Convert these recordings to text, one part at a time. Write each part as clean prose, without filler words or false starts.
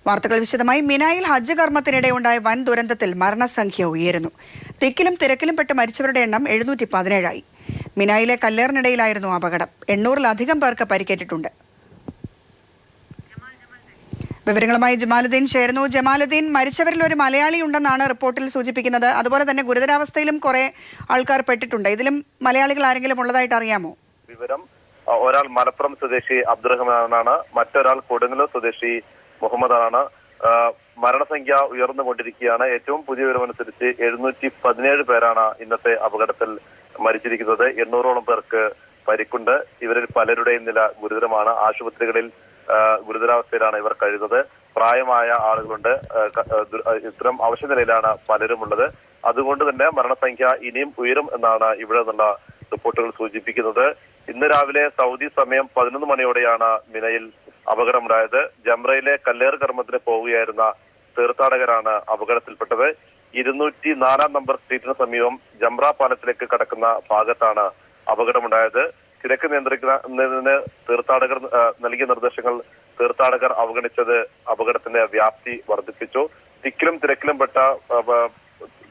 വാർത്തകൾ വിശദമായി. മിനായിൽ ഹജ്ജ് കർമ്മത്തിനിടെ ഉണ്ടായ വൻ ദുരന്തത്തിൽ മരണസംഖ്യ ഉയരുന്നു. തിക്കിലും തിരക്കിലും പെട്ട് മരിച്ചവരുടെ എണ്ണം 717ആയി. മിനായിലെ കല്ലേറിനിടയിലായിരുന്നു അപകടം. 800-ലധികം പേർക്ക് പരിക്കേറ്റിട്ടുണ്ട്. വിവരങ്ങളുമായി ജമാലുദ്ദീൻ ചേരുന്നു. ജമാലുദ്ദീൻ, മരിച്ചവരിൽ ഒരു മലയാളി ഉണ്ടെന്നാണ് റിപ്പോർട്ടിൽ സൂചിപ്പിക്കുന്നത്. അതുപോലെ തന്നെ ഗുരുതരാവസ്ഥയിലും കുറെ ആൾക്കാർ പെട്ടിട്ടുണ്ട്. ഇതിലും മലയാളികൾ ആരെങ്കിലും ഉള്ളതായിട്ട് അറിയാമോ? വിവരം ഒരാൾ മലപ്പുറം സ്വദേശി അബ്ദുറഹ്മാനാണ്, മറ്റൊരാൾ കൊടുങ്ങല്ലൂർ സ്വദേശി മുഹമ്മദാണ്. മരണസംഖ്യ ഉയർന്നുകൊണ്ടിരിക്കുകയാണ്. ഏറ്റവും പുതിയ വിവരമനുസരിച്ച് 717 പേരാണ് ഇന്നത്തെ അപകടത്തിൽ മരിച്ചിരിക്കുന്നത്. 800ഓളം പേർക്ക് പരിക്കുണ്ട്. ഇവരിൽ പലരുടെയും നില ഗുരുതരമാണ്. ആശുപത്രികളിൽ ഗുരുതരാവസ്ഥയിലാണ് ഇവർ കഴിയുന്നത്. പ്രായമായ ആളുകളുണ്ട്. ഇത്തരം അവശനിലയിലാണ് പലരും ഉള്ളത്. അതുകൊണ്ട് തന്നെ മരണസംഖ്യ ഇനിയും ഉയരും എന്നാണ് ഇവിടെ നിന്നുള്ള റിപ്പോർട്ടുകൾ സൂചിപ്പിക്കുന്നത്. ഇന്ന് രാവിലെ സൗദി സമയം 11 മണിയോടെയാണ് മിനയിൽ അപകടമുണ്ടായത്. ജംറയിലെ കല്ലേറ് കർമ്മത്തിന് പോവുകയായിരുന്ന തീർത്ഥാടകരാണ് അപകടത്തിൽപ്പെട്ടത്. 204 നമ്പർ സ്ട്രീറ്റിന് സമീപം ജംറ പാലത്തിലേക്ക് കടക്കുന്ന ഭാഗത്താണ് അപകടമുണ്ടായത്. തിരക്ക് നിയന്ത്രിക്കുന്നതിന് തീർത്ഥാടകർ നൽകിയ നിർദ്ദേശങ്ങൾ തീർത്ഥാടകർ അവഗണിച്ചത് അപകടത്തിന്റെ വ്യാപ്തി വർദ്ധിപ്പിച്ചു. തിക്കിലും തിരക്കിലും പെട്ട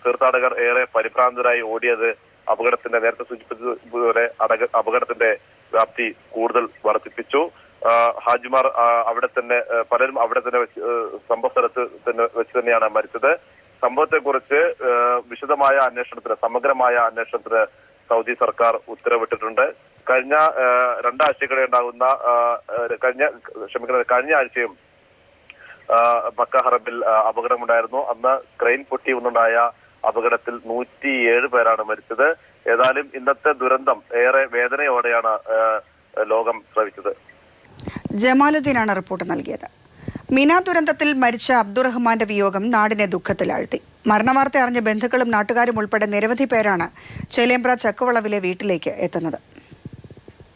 തീർത്ഥാടകർ ഏറെ പരിഭ്രാന്തരായി ഓടിയത് അപകടത്തിന്റെ, നേരത്തെ സൂചിപ്പിച്ചതുപോലെ അപകടത്തിന്റെ വ്യാപ്തി കൂടുതൽ വർദ്ധിപ്പിച്ചു. ഹാജിമാർ അവിടെ തന്നെ, പലരും അവിടെ തന്നെ സംഭവ സ്ഥലത്ത് വെച്ച് തന്നെയാണ് മരിച്ചത്. സംഭവത്തെക്കുറിച്ച് വിശദമായ അന്വേഷണത്തിന്, സമഗ്രമായ അന്വേഷണത്തിന് സൗദി സർക്കാർ ഉത്തരവിട്ടിട്ടുണ്ട്. കഴിഞ്ഞ 2 ആഴ്ചകളെ ഉണ്ടാകുന്ന കഴിഞ്ഞ ആഴ്ചയും മക്ക ഹറമിൽ അപകടമുണ്ടായിരുന്നു. അന്ന് ക്രെയിൻ പൊട്ടി ഒന്നുണ്ടായ അപകടത്തിൽ 107 പേരാണ് മരിച്ചത്. ഏതായാലും ഇന്നത്തെ ദുരന്തം ഏറെ വേദനയോടെയാണ് ലോകം ശ്രവിച്ചത്. ജമാലുദ്ദീനാണ് റിപ്പോർട്ട് നൽകിയത്. മിന ദുരന്തത്തിൽ മരിച്ച അബ്ദുറഹ്മാന്റെ വിയോഗം നാടിനെ ദുഃഖത്തിലാഴ്ത്തി. മരണവാർത്ത അറിഞ്ഞ ബന്ധുക്കളും നാട്ടുകാരും ഉൾപ്പെടെ നിരവധി പേരാണ് ചേലേമ്പ്ര ചക്കുവളവിലെ വീട്ടിലേക്ക് എത്തുന്നത്.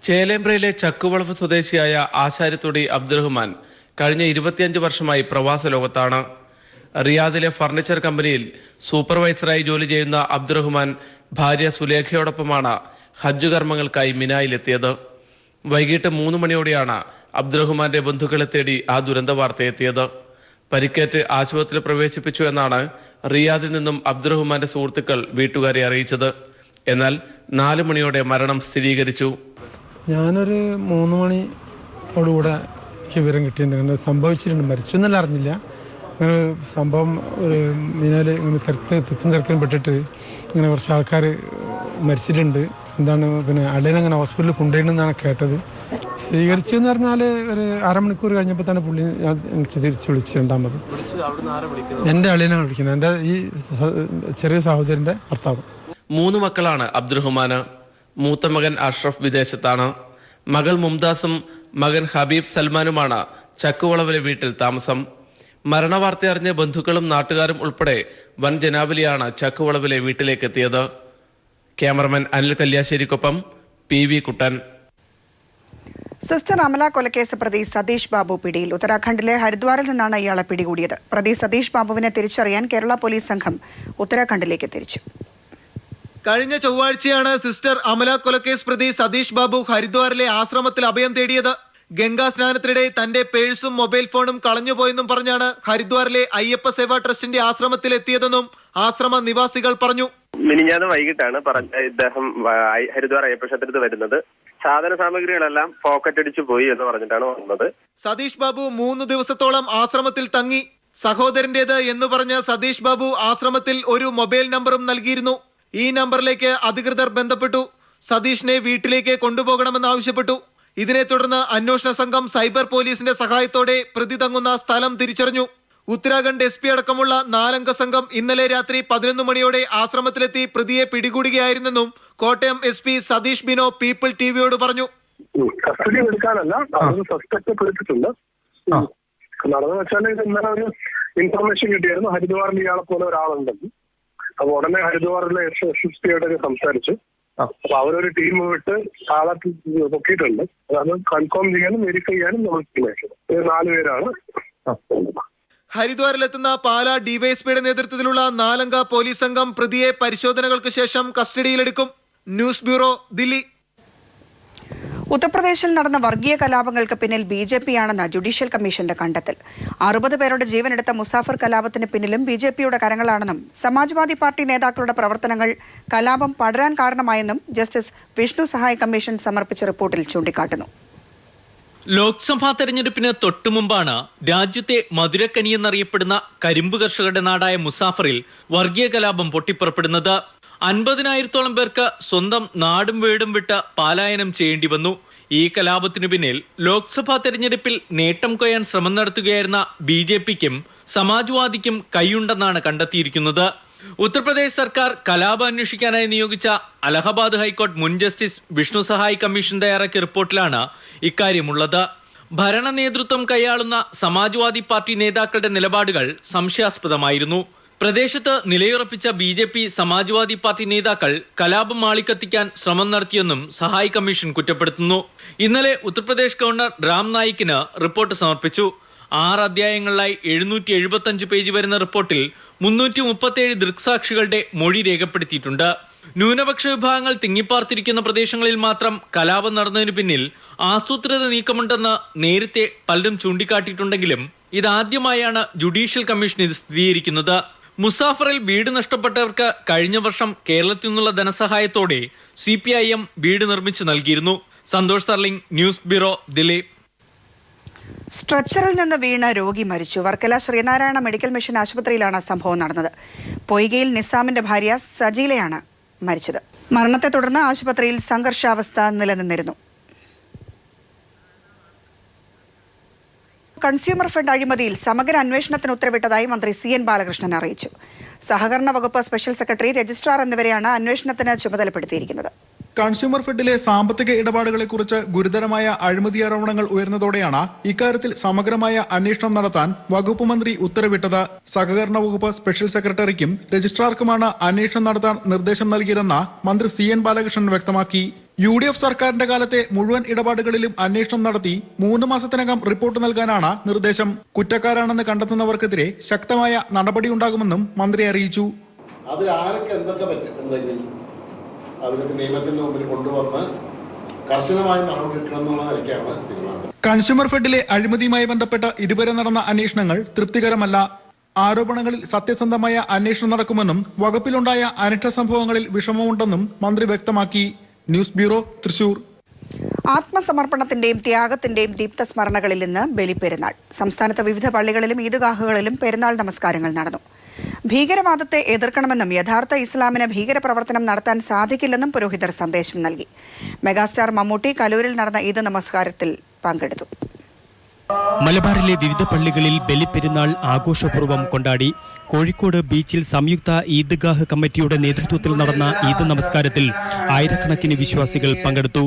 ചേലേമ്പ്രയിലെ ചക്കുവളവ് സ്വദേശിയായ ആശാരിത്തൊടി അബ്ദുറഹ്മാൻ കഴിഞ്ഞ 25 വർഷമായി പ്രവാസ ലോകത്താണ്. റിയാദിലെ ഫർണിച്ചർ കമ്പനിയിൽ സൂപ്പർവൈസറായി ജോലി ചെയ്യുന്ന അബ്ദുറഹ്മാൻ ഭാര്യ സുലേഖയോടൊപ്പമാണ് ഹജ്ജ് കർമ്മങ്ങൾക്കായി മിനായിലെത്തിയത്. വൈകിട്ട് 3 മണിയോടെയാണ് അബ്ദുറഹ്മാന്റെ ബന്ധുക്കളെ തേടി ആ ദുരന്ത വാർത്ത എത്തിയത്. പരിക്കേറ്റ് ആശുപത്രിയിൽ പ്രവേശിപ്പിച്ചു എന്നാണ് റിയാദിൽ നിന്നും അബ്ദുറഹ്മാന്റെ സുഹൃത്തുക്കൾ വീട്ടുകാരെ അറിയിച്ചത്. എന്നാൽ 4 മണിയോടെ മരണം സ്ഥിരീകരിച്ചു. ഞാനൊരു 3 മണിയോടുകൂടെ വിവരം കിട്ടിയിട്ടുണ്ട്. അങ്ങനെ സംഭവിച്ചിട്ടുണ്ട്. മരിച്ചെന്നല്ല അറിഞ്ഞില്ല. അങ്ങനെ സംഭവം ഒരു മിനാൽ ഇങ്ങനെ തിരക്കിനും പെട്ടിട്ട് ഇങ്ങനെ കുറച്ച് ആൾക്കാർ മരിച്ചിട്ടുണ്ട്. എന്താണ് പിന്നെ അളിയനങ്ങനെ ഹോസ്പിറ്റലിൽ കൊണ്ടുപോയിട്ടെന്നാണ് കേട്ടത്. സ്വീകരിച്ചെന്ന് പറഞ്ഞാൽ ഒരു അരമണിക്കൂർ കഴിഞ്ഞപ്പോൾ തന്നെ പുള്ളി എനിക്ക് തിരിച്ച് വിളിച്ച് രണ്ടാമത്. എൻ്റെ അളിയനാണ് വിളിക്കുന്നത്, എൻ്റെ ഈ ചെറിയ സഹോദരൻ്റെ ഭർത്താവ്. 3 മക്കളാണ് അബ്ദുറഹ്മാന്. മൂത്ത മകൻ അഷ്റഫ് വിദേശത്താണ്. മകൾ മുംതാസും മകൻ ഹബീബ് സൽമാനുമാണ് ചക്കുവളവിലെ വീട്ടിൽ താമസം. മരണവാർത്ത അറിഞ്ഞ ബന്ധുക്കളും നാട്ടുകാരും ഉൾപ്പെടെ വൻ ജനാവലിയാണ് ചക്കുവളവിലെ വീട്ടിലേക്ക് എത്തിയത്. ക്യാമറമാൻ അനിൽ കല്യാശ്ശേരിക്കൊപ്പം PV കുട്ടൻ. സിസ്റ്റർ അമല കൊലക്കേസ് പ്രതി സതീഷ് ബാബു പിടിയിൽ. ഉത്തരാഖണ്ഡിലെ ഹരിദ്വാറിൽ നിന്നാണ് ഇയാളെ പിടികൂടിയത്. പ്രതി സതീഷ് ബാബുവിനെ തിരിച്ചറിയാൻ കേരള പോലീസ് സംഘം ഉത്തരാഖണ്ഡിലേക്ക് തിരിച്ചു. കഴിഞ്ഞ ചൊവ്വാഴ്ചയാണ് സിസ്റ്റർ അമല കൊലക്കേസ് പ്രതി സതീഷ് ബാബു ഹരിദ്വാറിലെ ആശ്രമത്തിൽ അഭയം തേടിയത്. ഗംഗാ സ്നാനത്തിനിടെ തന്റെ പേഴ്സും മൊബൈൽ ഫോണും കളഞ്ഞുപോയെന്നും പറഞ്ഞാണ് ഹരിദ്വാറിലെ അയ്യപ്പ സേവാ ട്രസ്റ്റിന്റെ ആശ്രമത്തിൽ എത്തിയതെന്നും ആശ്രമ നിവാസികൾ പറഞ്ഞു. മിനിഞ്ഞാന്ന് വൈകിട്ടാണ് ഇദ്ദേഹം ഹരിദ്വാർ അയ്യപ്പ ക്ഷേത്രത്തിൽ വരുന്നത്. സാധന സാമഗ്രികളെല്ലാം പോക്കറ്റ് അടിച്ചു പോയി എന്ന് പറഞ്ഞിട്ടാണ് വന്നത്. സതീഷ് ബാബു 3 ദിവസത്തോളം ആശ്രമത്തിൽ തങ്ങി. സഹോദരന്റേത് എന്ന് പറഞ്ഞ സതീഷ് ബാബു ആശ്രമത്തിൽ ഒരു മൊബൈൽ നമ്പറും നൽകിയിരുന്നു. ഈ നമ്പറിലേക്ക് അധികൃതർ ബന്ധപ്പെട്ടു. സതീഷിനെ വീട്ടിലേക്ക് കൊണ്ടുപോകണമെന്ന് ആവശ്യപ്പെട്ടു. ഇതിനെ തുടർന്ന് അന്വേഷണ സംഘം സൈബർ പോലീസിന്റെ സഹായത്തോടെ പ്രതി തങ്ങുന്ന സ്ഥലം തിരിച്ചറിഞ്ഞു. ഉത്തരാഖണ്ഡ് SP അടക്കമുള്ള 4 അംഗ സംഘം ഇന്നലെ രാത്രി 11 മണിയോടെ ആശ്രമത്തിലെത്തി പ്രതിയെ പിടികൂടുകയായിരുന്നെന്നും കോട്ടയം SP സതീഷ് ബിനോ പീപ്പിൾ TVയോട് പറഞ്ഞു. കസ്റ്റഡി എടുക്കാനല്ല, സസ്പെക്ട് എടുത്തിട്ടുണ്ട്. നടന്നു വെച്ചാൽ ഇന്നലെ ഒരു ഇൻഫർമേഷൻ കിട്ടിയായിരുന്നു ഹരിദ്വാറിൽ ഇയാളെ പോലെ ഒരാളുണ്ടെന്ന്. അപ്പൊ ഉടനെ ഹരിദ്വാറിലെ SSP സംസാരിച്ചു. അപ്പൊ അവരൊരു ടീം വിട്ട് ആളെ പൊക്കിയിട്ടുണ്ട്. അത് കൺഫേം ചെയ്യാനും വെരിഫൈ ചെയ്യാനും നമ്മൾ തീരുമാനിച്ചത്. 4 പേരാണ്. ഹരിദ്വാറിലെത്തുന്ന പാലാ ഡിവൈഎസ്പിയുടെ നേതൃത്വത്തിലുള്ള 4 അംഗ പോലീസ് സംഘം പ്രതിയെ പരിശോധനകൾക്ക് ശേഷം കസ്റ്റഡിയിലെടുക്കും. News bureau, Delhi. ഉത്തർപ്രദേശിൽ നടന്ന വർഗീയ കലാപങ്ങൾക്ക് പിന്നിൽ BJP-യാണെന്ന് ജുഡീഷ്യൽ കമ്മീഷന്റെ കണ്ടെത്തൽ. 60 പേരുടെ ജീവനെടുത്ത മുസാഫർ കലാപത്തിന് പിന്നിലും BJP-യുടെ കരങ്ങളാണെന്നും സമാജ്വാദി പാർട്ടി നേതാക്കളുടെ പ്രവർത്തനങ്ങൾ കലാപം പടരാൻ കാരണമായെന്നും ജസ്റ്റിസ് വിഷ്ണു സഹായ് കമ്മീഷൻ സമർപ്പിച്ച റിപ്പോർട്ടിൽ ചൂണ്ടിക്കാട്ടുന്നു. ലോക്സഭാ തെരഞ്ഞെടുപ്പിന് തൊട്ടുമുമ്പാണ് രാജ്യത്തെ മധുരക്കനിയെന്നറിയപ്പെടുന്ന കരിമ്പ് കർഷകരുടെ നാടായ മുസാഫറിൽ വർഗീയ കലാപം പൊട്ടിപ്പുറപ്പെടുന്നത്. 50,000-ഓളം പേർക്ക് സ്വന്തം നാടും വീടും വിട്ട് പലായനം ചെയ്യേണ്ടി വന്നു. ഈ കലാപത്തിനു പിന്നിൽ ലോക്സഭാ തെരഞ്ഞെടുപ്പിൽ നേട്ടം കൊയ്യാൻ ശ്രമം നടത്തുകയായിരുന്ന BJP-ക്കും സമാജ്വാദിക്കും കൈയുണ്ടെന്നാണ് കണ്ടെത്തിയിരിക്കുന്നത്. ഉത്തർപ്രദേശ് സർക്കാർ കലാപം അന്വേഷിക്കാനായി നിയോഗിച്ച അലഹബാദ് ഹൈക്കോടതി മുൻ ജസ്റ്റിസ് വിഷ്ണു സഹായ് കമ്മീഷൻ തയ്യാറാക്കിയ റിപ്പോർട്ടിലാണ് ഇക്കാര്യമുള്ളത്. ഭരണ നേതൃത്വം കൈയാളുന്ന സമാജ്വാദി പാർട്ടി നേതാക്കളുടെ നിലപാടുകൾ സംശയാസ്പദമായിരുന്നു. പ്രദേശത്ത് നിലയുറപ്പിച്ച BJP സമാജ്വാദി പാർട്ടി നേതാക്കൾ കലാപം ആളിക്കത്തിക്കാൻ ശ്രമം നടത്തിയെന്നും സഹായ് കമ്മീഷൻ കുറ്റപ്പെടുത്തുന്നു. ഇന്നലെ ഉത്തർപ്രദേശ് ഗവർണർ രാം നായിക്കിന് റിപ്പോർട്ട് സമർപ്പിച്ചു. 6 അധ്യായങ്ങളിലായി 775 പേജ് വരുന്ന റിപ്പോർട്ടിൽ 337 ദൃക്സാക്ഷികളുടെ മൊഴി രേഖപ്പെടുത്തിയിട്ടുണ്ട്. ന്യൂനപക്ഷ വിഭാഗങ്ങൾ തിങ്ങിപ്പാർത്തിരിക്കുന്ന പ്രദേശങ്ങളിൽ മാത്രം കലാപം നടന്നതിനു പിന്നിൽ ആസൂത്രിത നീക്കമുണ്ടെന്ന് നേരത്തെ പലരും ചൂണ്ടിക്കാട്ടിയിട്ടുണ്ടെങ്കിലും ഇതാദ്യമായാണ് ജുഡീഷ്യൽ കമ്മീഷൻ ഇത് സ്ഥിരീകരിക്കുന്നത്. മുസാഫറിൽ വീട് നഷ്ടപ്പെട്ടവർക്ക് കഴിഞ്ഞ വർഷം കേരളത്തിൽ നിന്നുള്ള ധനസഹായത്തോടെ CPIM വീട് നിർമ്മിച്ചു നൽകിയിരുന്നു. Santhosh സർലിംഗ്, news bureau, Delhi. സ്ട്രെച്ചറിൽ നിന്ന് വീണ് രോഗി മരിച്ചു. വർക്കല ശ്രീനാരായണ മെഡിക്കൽ മിഷൻ ആശുപത്രിയിലാണ് സംഭവം നടന്നത്. പൊയ്കയിൽ നിസാമിന്റെ ഭാര്യ സജീലയാണ് മരിച്ചത്. മരണത്തെ തുടർന്ന് ആശുപത്രിയിൽ സംഘർഷാവസ്ഥ നിലനിന്നിരുന്നു. കൺസ്യൂമർ ഫെഡ് അഴിമതിയിൽ സമഗ്ര അന്വേഷണത്തിന് ഉത്തരവിട്ടതായി മന്ത്രി CN ബാലകൃഷ്ണൻ അറിയിച്ചു. സഹകരണ വകുപ്പ് സ്പെഷ്യൽ സെക്രട്ടറി, രജിസ്ട്രാർ എന്നിവരെയാണ് അന്വേഷണത്തിന് ചുമതലപ്പെടുത്തിയിരിക്കുന്നത്. കൺസ്യൂമർ ഫെഡിലെ സാമ്പത്തിക ഇടപാടുകളെക്കുറിച്ച് ഗുരുതരമായ അഴിമതി ആരോപണങ്ങൾ ഉയർന്നതോടെയാണ് ഇക്കാര്യത്തിൽ സമഗ്രമായ അന്വേഷണം നടത്താൻ വകുപ്പ് മന്ത്രി ഉത്തരവിട്ടത്. സഹകരണ വകുപ്പ് സ്പെഷ്യൽ സെക്രട്ടറിക്കും രജിസ്ട്രാർക്കുമാണ് അന്വേഷണം നടത്താൻ നിർദ്ദേശം നൽകിയതെന്ന് മന്ത്രി CN ബാലകൃഷ്ണൻ വ്യക്തമാക്കി. UDF സർക്കാരിന്റെ കാലത്തെ മുഴുവൻ ഇടപാടുകളിലും അന്വേഷണം നടത്തി 3 മാസത്തിനകം റിപ്പോർട്ട് നൽകാനാണ് നിർദ്ദേശം. കുറ്റക്കാരാണെന്ന് കണ്ടെത്തുന്നവർക്കെതിരെ ശക്തമായ നടപടിയുണ്ടാകുമെന്നും മന്ത്രി അറിയിച്ചു. അതിൽ ആരൊക്കെ എന്തൊക്കെ പറ്റുന്നുണ്ടെങ്കിൽ അതിനൊക്കെ നിയമത്തിന്റെ മുമ്പിൽ കൊണ്ടുവന്ന് കർശനമായി നടപടിയെടുക്കണമെന്നുള്ള നിലയ്ക്കാണ് തീരുമാനം. കൺസ്യൂമർ ഫെഡിലെ അഴിമതിയുമായി ബന്ധപ്പെട്ട് ഇതുവരെ നടന്ന അന്വേഷണങ്ങൾ തൃപ്തികരമല്ല. ആരോപണങ്ങളിൽ സത്യസന്ധമായ അന്വേഷണം നടക്കുമെന്നും വകുപ്പിലുണ്ടായ അനിഷ്ട സംഭവങ്ങളിൽ വിഷമമുണ്ടെന്നും മന്ത്രി വ്യക്തമാക്കി. News bureau, Thrissur. ആത്മസമർപ്പണത്തിന്റെയും ത്യാഗത്തിന്റെയും ദീപ്തസ്മരണകളിൽ നിന്ന് ബലിപ്പെരുന്നാൾ. സംസ്ഥാനത്ത് വിവിധ പള്ളികളിലും ഈദ്ഗാഹുകളിലും പെരുന്നാൾ നമസ്കാരങ്ങൾ നടന്നു. ഭീകരവാദത്തെ എതിർക്കണമെന്നും യഥാർത്ഥ ഇസ്ലാമിന് ഭീകരപ്രവർത്തനം നടത്താൻ സാധിക്കില്ലെന്നും പുരോഹിതർ സന്ദേശം നൽകി. മെഗാസ്റ്റാർ മമ്മൂട്ടി കലൂരിൽ നടന്ന ഈദ് നമസ്കാരത്തിൽ പങ്കെടുത്തു. മലബാറിലെ വിവിധ പള്ളികളിൽ ബലിപ്പെരുന്നാൾ ആഘോഷപൂർവ്വം കൊണ്ടാടി. കോഴിക്കോട് ബീച്ചിൽ സംയുക്ത ഈദ്ഗാഹ് കമ്മിറ്റിയുടെ നേതൃത്വത്തിൽ നടന്ന ഈദ് നമസ്കാരത്തിൽ ആയിരക്കണക്കിന് വിശ്വാസികൾ പങ്കെടുത്തു.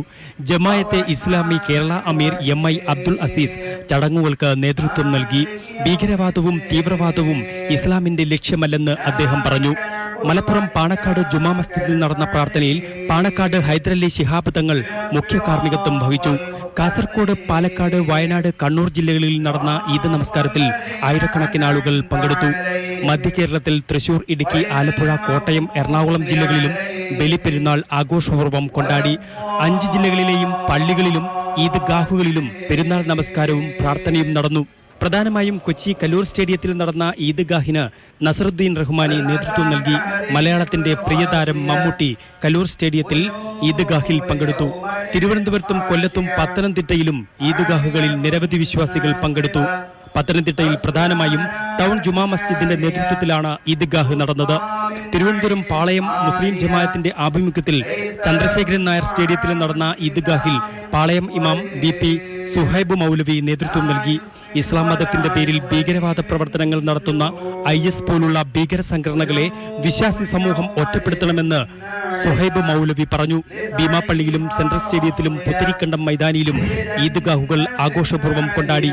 ജമായത്തെ ഇസ്ലാമി കേരള അമീർ MI അബ്ദുൾ അസീസ് ചടങ്ങുകൾക്ക് നേതൃത്വം നൽകി. ഭീകരവാദവും തീവ്രവാദവും ഇസ്ലാമിന്റെ ലക്ഷ്യമല്ലെന്ന് അദ്ദേഹം പറഞ്ഞു. മലപ്പുറം പാണക്കാട് ജുമാ മസ്ജിദിൽ നടന്ന പ്രാർത്ഥനയിൽ പാണക്കാട് ഹൈദരലി ശിഹാബ് തങ്ങൾ മുഖ്യ കാർമ്മികത്വം വഹിച്ചു. കാസർകോട്, പാലക്കാട്, വയനാട്, കണ്ണൂർ ജില്ലകളിൽ നടന്ന ഈദ് നമസ്കാരത്തിൽ ആയിരക്കണക്കിന് ആളുകൾ പങ്കെടുത്തു. മധ്യ കേരളത്തിൽ തൃശൂർ, ഇടുക്കി, ആലപ്പുഴ, കോട്ടയം, എറണാകുളം ജില്ലകളിലും ബലിപ്പെരുന്നാൾ ആഘോഷപൂർവ്വം കൊണ്ടാടി. 5 ജില്ലകളിലെയും പള്ളികളിലും ഈദ്ഗാഹുകളിലും പെരുന്നാൾ നമസ്കാരവും പ്രാർത്ഥനയും നടന്നു. പ്രധാനമായും കൊച്ചി കലൂർ സ്റ്റേഡിയത്തിൽ നടന്ന ഈദ്ഗാഹിന് നസറുദ്ദീൻ റഹ്മാനി നേതൃത്വം നൽകി. മലയാളത്തിന്റെ പ്രിയതാരം മമ്മൂട്ടി കലൂർ സ്റ്റേഡിയത്തിൽ ഈദ്ഗാഹിൽ പങ്കെടുത്തു. തിരുവനന്തപുരത്തും കൊല്ലത്തും പത്തനംതിട്ടയിലും ഈദ്ഗാഹുകളിൽ നിരവധി വിശ്വാസികൾ പങ്കെടുത്തു. പത്തനംതിട്ടയിൽ പ്രധാനമായും ടൗൺ ജുമാ മസ്ജിദിന്റെ നേതൃത്വത്തിലാണ് ഈദ്ഗാഹ് നടന്നത്. തിരുവനന്തപുരം പാളയം മുസ്ലിം ജമാഅത്തിന്റെ ആഭിമുഖ്യത്തിൽ ചന്ദ്രശേഖരൻ നായർ സ്റ്റേഡിയത്തിൽ നടന്ന ഈദ്ഗാഹിൽ പാളയം ഇമാം VP സുഹൈബ് മൗലവി നേതൃത്വം നൽകി. ഇസ്ലാം മതത്തിന്റെ പേരിൽ ഭീകരവാദ പ്രവർത്തനങ്ങൾ നടത്തുന്ന IS പോലുള്ള ഭീകര സംഘടനകളെ വിശ്വാസി സമൂഹം ഒറ്റപ്പെടുത്തണമെന്ന് സുഹൈബ് മൗലവി പറഞ്ഞു. ഭീമാപ്പള്ളിയിലും സെൻട്രൽ സ്റ്റേഡിയത്തിലും പുത്തരിക്കണ്ടം മൈതാനിയിലും ഈദ്ഗാഹുകൾ ആഘോഷപൂർവ്വം കൊണ്ടാടി.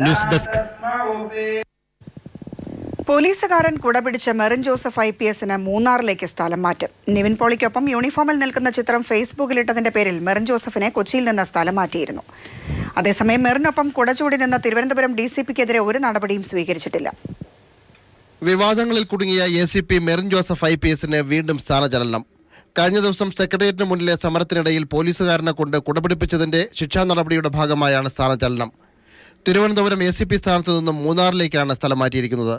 News desk. പോലീസുകാരൻ കുടപിടിച്ച മെറിൻ ജോസഫ് IPSന് മൂന്നാറിലേക്ക് സ്ഥലം മാറ്റം. നിവിൻ പോളിക്കൊപ്പം യൂണിഫോമിൽ നിൽക്കുന്ന ചിത്രം ഫേസ്ബുക്കിലിട്ടതിന്റെ പേരിൽ മെറിൻ ജോസഫിനെ കൊച്ചിയിൽ നിന്ന് സ്ഥലം മാറ്റിയിരുന്നു. അതേസമയം മെറിനൊപ്പം കുടചൂടി നിന്ന തിരുവനന്തപുരം DCPക്കെതിരെ ഒരു നടപടിയും സ്വീകരിച്ചിട്ടില്ല. വിവാദങ്ങളിൽ കുടുങ്ങിയ ACP മെറിൻ ജോസഫ് IPSന് വീണ്ടും സ്ഥാനചലനം. കഴിഞ്ഞ ദിവസം സെക്രട്ടേറിയറ്റിന് മുന്നിലെ സമരത്തിനിടയിൽ പോലീസുകാരനെ കൊണ്ട് കുടപിടിപ്പിച്ചതിന്റെ ശിക്ഷാ നടപടിയുടെ ഭാഗമായാണ് സ്ഥാനചലനം. തിരുവനന്തപുരം ACP സ്ഥാനത്ത് നിന്നും മൂന്നാറിലേക്കാണ് സ്ഥലം മാറ്റിയിരിക്കുന്നത്.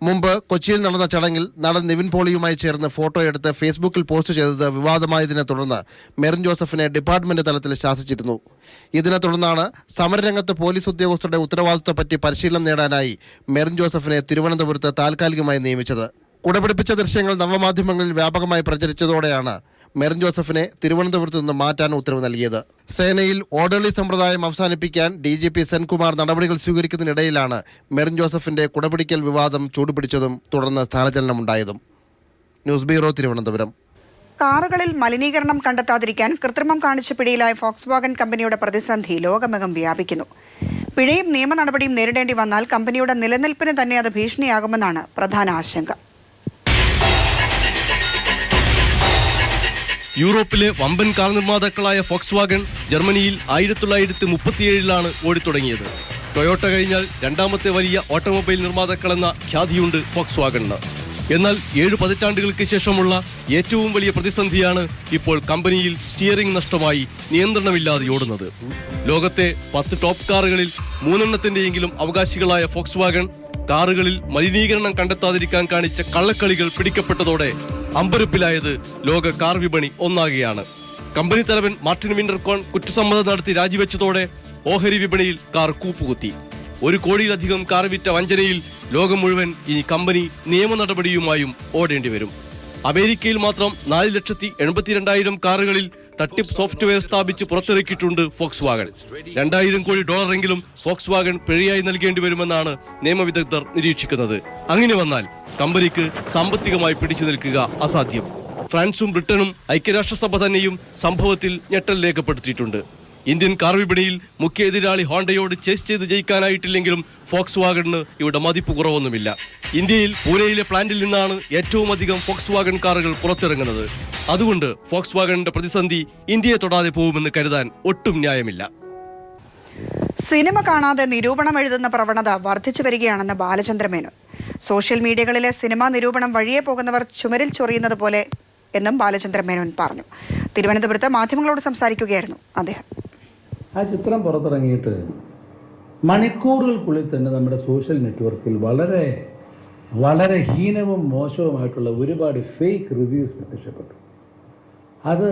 മുമ്പ് കൊച്ചിയിൽ നടന്ന ചടങ്ങിൽ നടൻ നിവിൻ പോളിയുമായി ചേർന്ന് ഫോട്ടോയെടുത്ത് ഫേസ്ബുക്കിൽ പോസ്റ്റ് ചെയ്തത് വിവാദമായതിനെ തുടർന്ന് മെറിൻ ജോസഫിനെ ഡിപ്പാർട്ട്മെന്റ് തലത്തിൽ ശാസിച്ചിരുന്നു. ഇതിനെ തുടർന്നാണ് സമരരംഗത്ത് പോലീസ് ഉദ്യോഗസ്ഥരുടെ ഉത്തരവാദിത്വത്തെപ്പറ്റി പരിശീലനം നേടാനായി മെറിൻ ജോസഫിനെ തിരുവനന്തപുരത്ത് താൽക്കാലികമായി നിയമിച്ചത്. കുടപിടിപ്പിച്ച ദൃശ്യങ്ങൾ നവമാധ്യമങ്ങളിൽ വ്യാപകമായി പ്രചരിച്ചതോടെയാണ് മെറിൻ ജോസഫിനെ തിരുവനന്തപുരത്ത് നിന്ന് മാറ്റാൻ ഉത്തരവ് നൽകിയത്. സേനയിൽ ഓർഡർലി സമ്പ്രദായം അവസാനിപ്പിക്കാൻ DGP സെൻകുമാർ നടപടികൾ സ്വീകരിക്കുന്നതിനിടയിലാണ് മെറിൻ ജോസഫിന്റെ കുടപിടിക്കൽ വിവാദം ചൂടുപിടിച്ചതും തുടർന്ന് സ്ഥാനചലനമുണ്ടായതും. News bureau, Thiruvananthapuram. കാറുകളിൽ മലിനീകരണം കണ്ടെത്താതിരിക്കാൻ കൃത്രിമം കാണിച്ച് പിടിയിലായ ഫോക്സ്വാഗൺ കമ്പനിയുടെ പ്രതിസന്ധി ലോകമെങ്ങും വ്യാപിക്കുന്നു. പിഴയും നിയമ നടപടിയും നേരിടേണ്ടി വന്നാൽ കമ്പനിയുടെ നിലനിൽപ്പിന് തന്നെ അത് ഭീഷണിയാകുമെന്നാണ് പ്രധാന ആശങ്ക. യൂറോപ്പിലെ വമ്പൻ കാർ നിർമ്മാതാക്കളായ ഫോക്സ്വാഗൺ ജർമ്മനിയിൽ 1937 ഓടിത്തുടങ്ങിയത്. ടൊയോട്ട കഴിഞ്ഞാൽ രണ്ടാമത്തെ വലിയ ഓട്ടോമൊബൈൽ നിർമ്മാതാക്കളെന്ന ഖ്യാതിയുണ്ട് ഫോക്സ്വാഗണിന്. എന്നാൽ 7 പതിറ്റാണ്ടുകൾക്ക് ശേഷമുള്ള ഏറ്റവും വലിയ പ്രതിസന്ധിയാണ് ഇപ്പോൾ കമ്പനിയിൽ സ്റ്റിയറിംഗ് നഷ്ടമായി നിയന്ത്രണമില്ലാതെ ഓടുന്നത്. ലോകത്തെ 10 ടോപ്പ് കാറുകളിൽ 3 അവകാശികളായ ഫോക്സ്വാഗൺ കാറുകളിൽ മലിനീകരണം കണ്ടെത്താതിരിക്കാൻ കാണിച്ച കള്ളക്കളികൾ പിടിക്കപ്പെട്ടതോടെ അമ്പരപ്പിലായത് ലോക കാർ വിപണി ഒന്നാകെയാണ്. കമ്പനി തലവൻ മാർട്ടിൻ വിന്റർകോൺ കുറ്റസമ്മതം നടത്തി രാജിവെച്ചതോടെ ഓഹരി വിപണിയിൽ കാർ കൂപ്പുകുത്തി. 1 കോടിയിലധികം കാർ വിറ്റ വഞ്ചനയിൽ ലോകം മുഴുവൻ ഇനി കമ്പനി നിയമ നടപടിയുമായും ഓടേണ്ടി വരും. അമേരിക്കയിൽ മാത്രം 4,72,000 കാറുകളിൽ തട്ടിപ്പ് സോഫ്റ്റ്വെയർ സ്ഥാപിച്ച് പുറത്തിറക്കിയിട്ടുണ്ട് ഫോക്സ്വാഗൺ. $2,000 കോടി ഫോക്സ്വാഗൺ പിഴയായി നൽകേണ്ടി വരുമെന്നാണ് നിയമവിദഗ്ധർ നിരീക്ഷിക്കുന്നത്. അങ്ങനെ വന്നാൽ കമ്പനിക്ക് സാമ്പത്തികമായി പിടിച്ചു നിൽക്കുക അസാധ്യം. ഫ്രാൻസും ബ്രിട്ടനും ഐക്യരാഷ്ട്രസഭ തന്നെയും സംഭവത്തിൽ ഞെട്ടൽ രേഖപ്പെടുത്തിയിട്ടുണ്ട്. ഇന്ത്യൻ കാർ വിപണിയിൽ മുഖ്യ എതിരാളി ഹോണ്ടയോട് ചേസ് ചെയ്ത് ജയിക്കാനായിട്ടില്ലെങ്കിലും ഫോക്സ്വാഗണിന് ഇവിടെ മതിപ്പ് കുറവൊന്നുമില്ല. ഇന്ത്യയിൽ പൂനെയിലെ പ്ലാന്റിൽ നിന്നാണ് ഏറ്റവും അധികം ഫോക്സ്വാഗൺ കാറുകൾ പുറത്തിറങ്ങുന്നത്. അതുകൊണ്ട് ഫോക്സ്വാഗണിന്റെ പ്രതിസന്ധി ഇന്ത്യയെ തൊടാതെ പോകുമെന്ന് കരുതാൻ ഒട്ടും ന്യായമില്ല. സിനിമ കാണാതെ നിരൂപണം എഴുതുന്ന പ്രവണത വർദ്ധിച്ചു വരികയാണെന്ന് ബാലചന്ദ്രമേനോൻ. സോഷ്യൽ മീഡിയകളിലെ സിനിമാ നിരൂപണം വഴിയെ പോകുന്നവർ ചുമരിൽ ചൊറിയുന്നത് പോലെ എന്നും ബാലചന്ദ്രമേനോൻ പറഞ്ഞു. തിരുവനന്തപുരത്ത് മാധ്യമങ്ങളോട് സംസാരിക്കുകയായിരുന്നു അദ്ദേഹം. ആ ചിത്രം പുറത്തിറങ്ങിയിട്ട് മണിക്കൂറുകൾക്കുള്ളിൽ തന്നെ നമ്മുടെ സോഷ്യൽ നെറ്റ്വർക്കിൽ വളരെ വളരെ ഹീനവും മോശവുമായിട്ടുള്ള ഒരുപാട് ഫേക്ക് റിവ്യൂസ് പ്രത്യക്ഷപ്പെട്ടു. അത്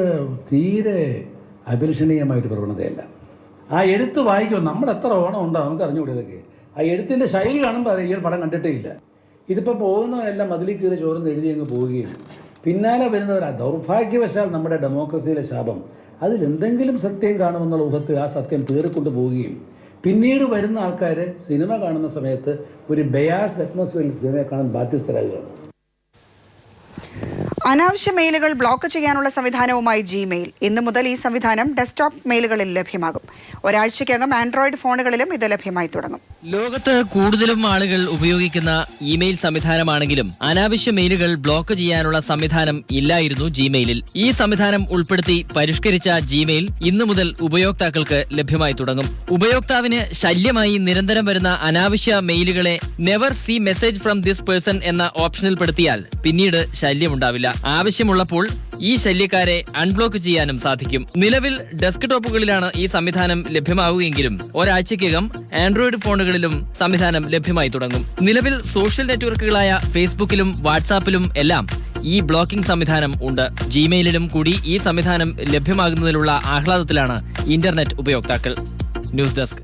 തീരെ അഭിലഷണീയമായിട്ട് പ്രവണതയല്ല. ആ എഴുത്ത് വായിക്കുമ്പോൾ നമ്മൾ എത്ര ഓണം ഉണ്ടോ നമുക്ക് അറിഞ്ഞുകൂടെ ഇതൊക്കെ. ആ എഴുത്തിൻ്റെ ശൈലി കാണുമ്പോൾ അറിയാം ഈ പടം കണ്ടിട്ടേ ഇല്ല. ഇതിപ്പോൾ പോകുന്നവരെല്ലാം മതിലിൽ കയറി ചോർന്ന് എഴുതി അങ്ങ് പോവുകയാണ്. പിന്നാലെ വരുന്നവർ ദൗർഭാഗ്യവശാൽ നമ്മുടെ ഡെമോക്രസിയിലെ ശാപം അതിലെന്തെങ്കിലും സത്യം കാണുമെന്നുള്ള ഊഹത്തിൽ ആ സത്യം തീറിക്കൊണ്ട് പോവുകയും പിന്നീട് വരുന്ന ആൾക്കാർ സിനിമ കാണുന്ന സമയത്ത് ഒരു ബയാസ്ഡ് അറ്റ്മോസ്ഫിയറിൽ സിനിമയെ കാണാൻ ബാധ്യസ്ഥരാകുകയാണ്. അനാവശ്യ മെയിലുകൾ ബ്ലോക്ക് ചെയ്യാനുള്ള സംവിധാനവുമായി ജിമെയിൽ. ഇന്നു മുതൽ ഈ സംവിധാനം ഡെസ്ക്ടോപ്പ് മെയിലുകളിൽ ലഭ്യമാകും. ഒരാഴ്ചയ്ക്കകം ആൻഡ്രോയിഡ് ഫോണുകളിലും ഇത് ലഭ്യമായി തുടങ്ങും. ലോകത്ത് കൂടുതലും ആളുകൾ ഉപയോഗിക്കുന്ന ഇമെയിൽ സംവിധാനമാണെങ്കിലും അനാവശ്യ മെയിലുകൾ ബ്ലോക്ക് ചെയ്യാനുള്ള സംവിധാനം ഇല്ലായിരുന്നു ജിമെയിലിൽ. ഈ സംവിധാനം ഉൾപ്പെടുത്തി പരിഷ്കരിച്ച ജിമെയിൽ ഇന്നു മുതൽ ഉപയോക്താക്കൾക്ക് ലഭ്യമായി തുടങ്ങും. ഉപയോക്താവിന് ശല്യമായി നിരന്തരം വരുന്ന അനാവശ്യ മെയിലുകളെ never see message from this person എന്ന ഓപ്ഷനിൽ പെടുത്തിയാൽ പിന്നീട് ശല്യമുണ്ടാവില്ല. ആവശ്യമുള്ളപ്പോൾ ഈ ശല്യക്കാരെ അൺബ്ലോക്ക് ചെയ്യാനും സാധിക്കും. നിലവിൽ ഡെസ്ക്ടോപ്പുകളിലാണ് ഈ സംവിധാനം ലഭ്യമാവുകയെങ്കിലും ഒരാഴ്ചയ്ക്കകം ആൻഡ്രോയിഡ് ഫോണുകളിലും സംവിധാനം ലഭ്യമായി തുടങ്ങും. നിലവിൽ സോഷ്യൽ നെറ്റ്വർക്കുകളായ ഫേസ്ബുക്കിലും വാട്സാപ്പിലും എല്ലാം ഈ ബ്ലോക്കിംഗ് സംവിധാനം ഉണ്ട്. ജിമെയിലിലും കൂടി ഈ സംവിധാനം ലഭ്യമാകുന്നതിലുള്ള ആഹ്ലാദത്തിലാണ് ഇന്റർനെറ്റ് ഉപയോക്താക്കൾ. News desk.